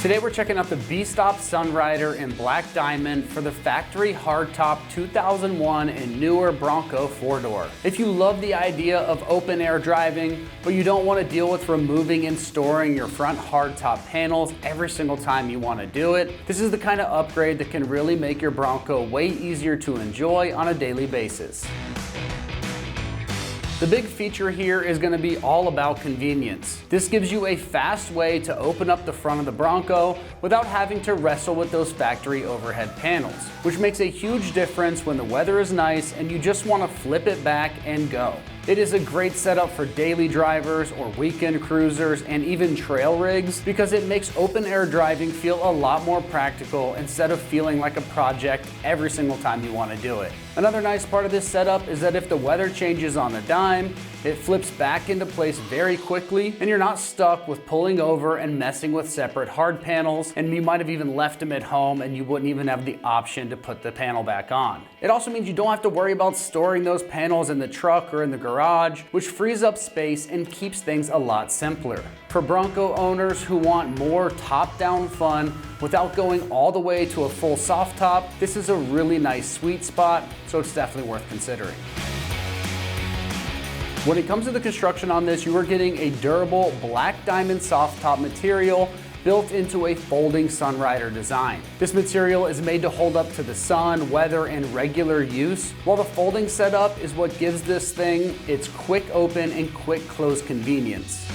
Today we're checking out the Bestop Sunrider in Black Diamond for the factory hardtop 2001 and newer Bronco 4-door. If you love the idea of open air driving, but you don't want to deal with removing and storing your front hardtop panels every single time you want to do it, this is the kind of upgrade that can really make your Bronco way easier to enjoy on a daily basis. The big feature here is going to be all about convenience. This gives you a fast way to open up the front of the Bronco without having to wrestle with those factory overhead panels, which makes a huge difference when the weather is nice and you just want to flip it back and go. It is a great setup for daily drivers or weekend cruisers and even trail rigs because it makes open air driving feel a lot more practical instead of feeling like a project every single time you want to do it. Another nice part of this setup is that if the weather changes on a dime, it flips back into place very quickly and you're not stuck with pulling over and messing with separate hard panels, and you might have even left them at home and you wouldn't even have the option to put the panel back on. It also means you don't have to worry about storing those panels in the truck or in the garage, which frees up space and keeps things a lot simpler. For Bronco owners who want more top-down fun without going all the way to a full soft top, this is a really nice sweet spot, so it's definitely worth considering. When it comes to the construction on this, you are getting a durable black diamond soft top material built into a folding Sunrider design. This material is made to hold up to the sun, weather, and regular use, while the folding setup is what gives this thing its quick open and quick close convenience.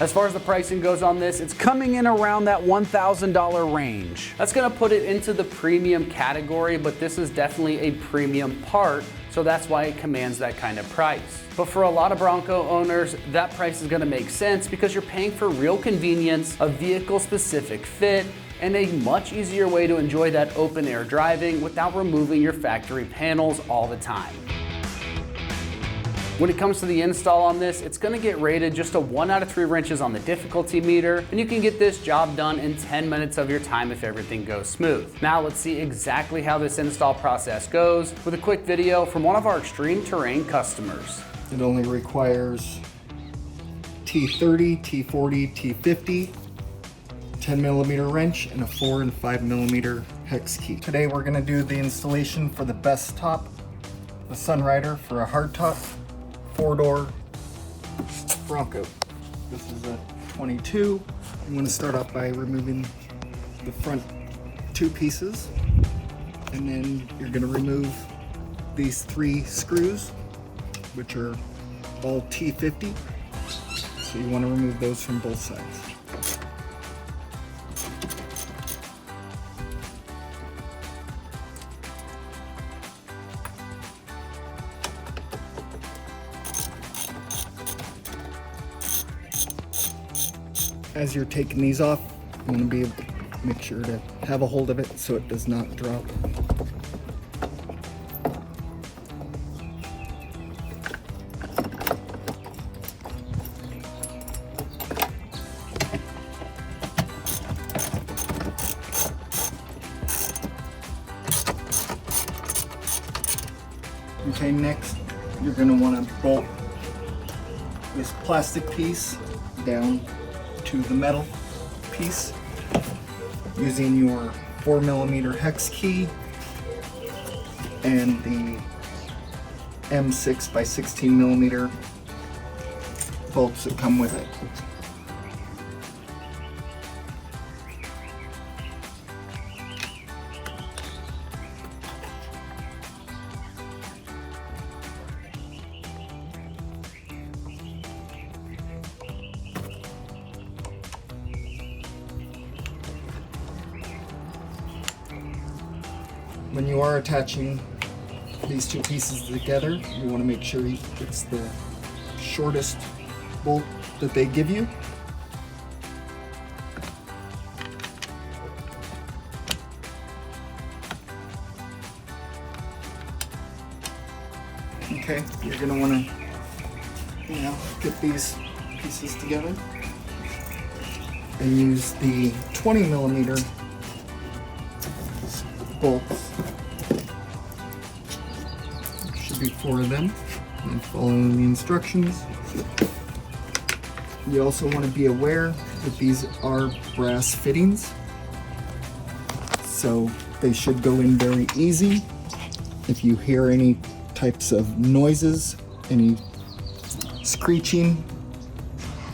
As far as the pricing goes on this, it's coming in around that $1,000 range. That's gonna put it into the premium category, but this is definitely a premium part, so that's why it commands that kind of price. But for a lot of Bronco owners, that price is gonna make sense because you're paying for real convenience, a vehicle-specific fit, and a much easier way to enjoy that open air driving without removing your factory panels all the time. When it comes to the install on this, it's gonna get rated just a 1 out of 3 wrenches on the difficulty meter, and you can get this job done in 10 minutes of your time if everything goes smooth. Now let's see exactly how this install process goes with a quick video from one of our ExtremeTerrain customers. It only requires T30, T40, T50, 10mm wrench, and a 4 and 5mm hex key. Today we're gonna do the installation for the Bestop, the Sunrider, for a hardtop 4-door Bronco. This is a 22. I'm going to start off by removing the front 2 pieces, and then you're going to remove these 3 screws, which are all T50. So you want to remove those from both sides. As you're taking these off, you want to be able to make sure to have a hold of it so it does not drop. Okay, next you're going to want to bolt this plastic piece down to the metal piece using your 4mm hex key and the M6 by 16mm bolts that come with it. When you are attaching these 2 pieces together, you want to make sure it's the shortest bolt that they give you. Okay, you're going to want to now get these pieces together and use the 20mm bolts. Should be 4 of them, and following the instructions. You also want to be aware that these are brass fittings, so they should go in very easy. If you hear any types of noises, any screeching,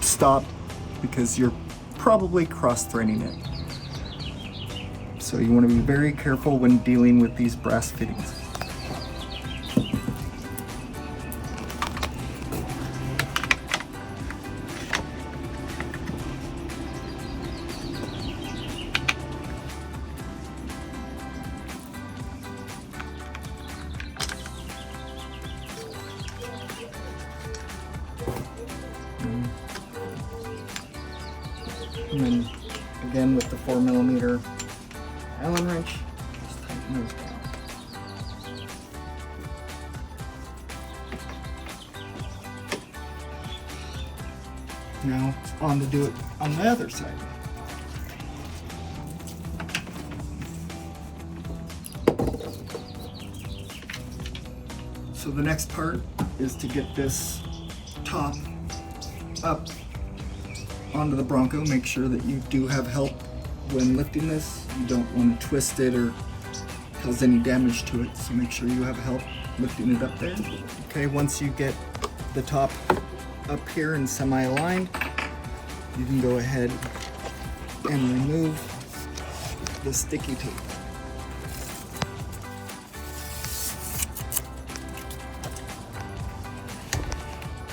stop, because you're probably cross-threading it. So you want to be very careful when dealing with these brass fittings. And then again with the 4mm Allen wrench, just tighten those down. Now on to do it on the other side. So the next part is to get this top up onto the Bronco. Make sure that you do have help when lifting this. You don't want to twist it or cause any damage to it, so make sure you have help lifting it up there. Okay, once you get the top up here and semi-aligned, you can go ahead and remove the sticky tape.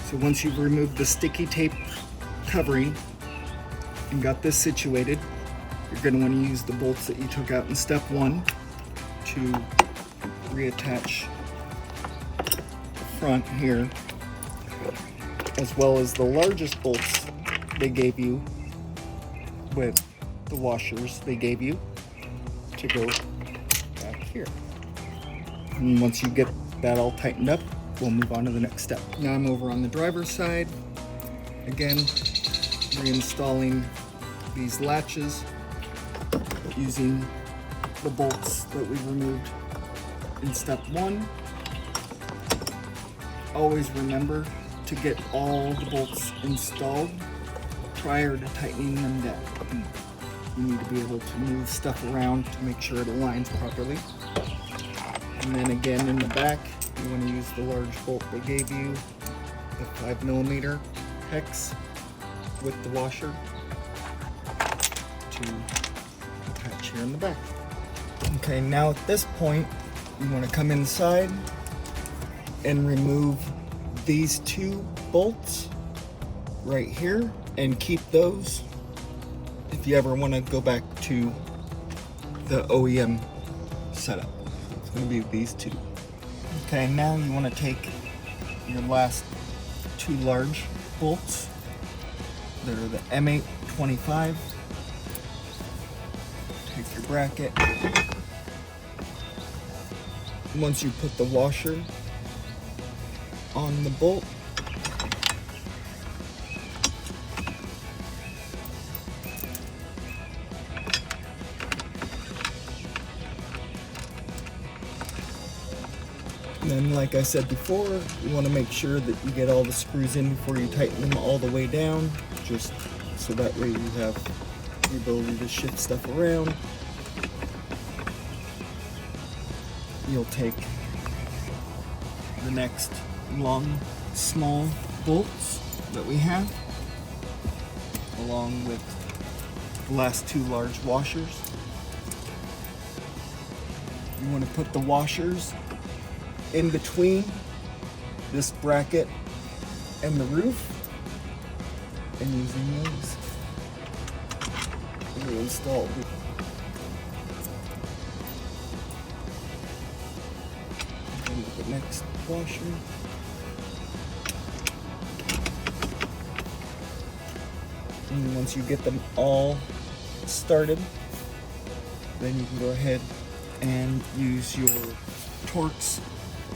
So once you've removed the sticky tape covering and got this situated, you're going to want to use the bolts that you took out in step 1 to reattach the front here, as well as the largest bolts they gave you with the washers they gave you to go back here. And once you get that all tightened up, we'll move on to the next step. Now I'm over on the driver's side. Again, reinstalling these latches using the bolts that we removed in step 1. Always remember to get all the bolts installed prior to tightening them down. You need to be able to move stuff around to make sure it aligns properly. And then again in the back, you want to use the large bolt they gave you, the 5mm hex with the washer to attach here in the back. Okay, now at this point, you want to come inside and remove these 2 bolts right here and keep those if you ever want to go back to the OEM setup. It's going to be these 2. Okay, now you want to take your last 2 large bolts. They're the M825. Take your bracket. Once you put the washer on the bolt, and then, like I said before, you want to make sure that you get all the screws in before you tighten them all the way down, just so that way you have the ability to shift stuff around. You'll take the next long, small bolts that we have, along with the last 2 large washers. You want to put the washers in between this bracket and the roof, and using those to install. The next washer. And once you get them all started, then you can go ahead and use your Torx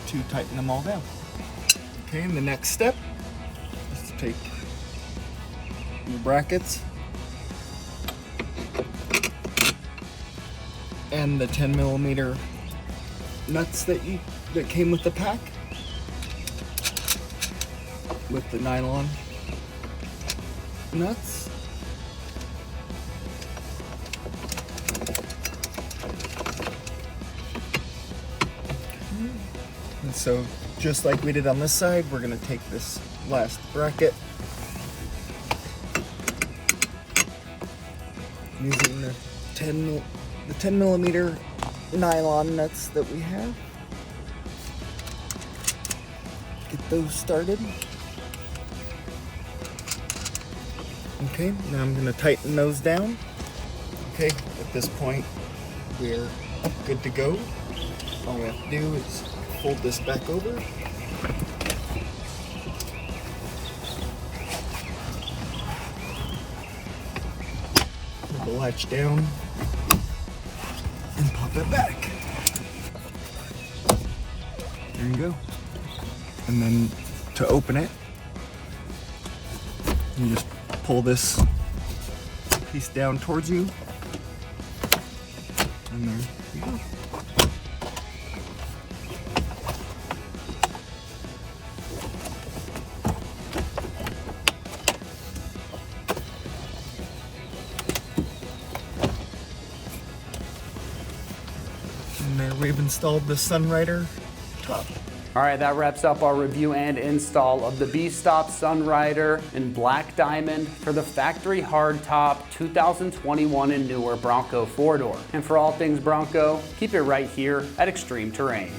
to tighten them all down. Okay, and the next step is to take your brackets and the 10mm nuts that came with the pack, with the nylon nuts, And so just like we did on this side, we're gonna take this last bracket using the 10 millimeter nylon nuts that we have. Get those started. Okay, now I'm gonna tighten those down. Okay, at this point, we're good to go. All we have to do is fold this back over. Pull the latch down and pop it back. There you go. And then to open it, you just pull this piece down towards you. And there you go. And there we've installed the Sunrider top. All right, that wraps up our review and install of the Bestop Sunrider in black diamond for the factory hardtop 2021 and newer Bronco 4-door. And for all things Bronco, keep it right here at Extreme Terrain.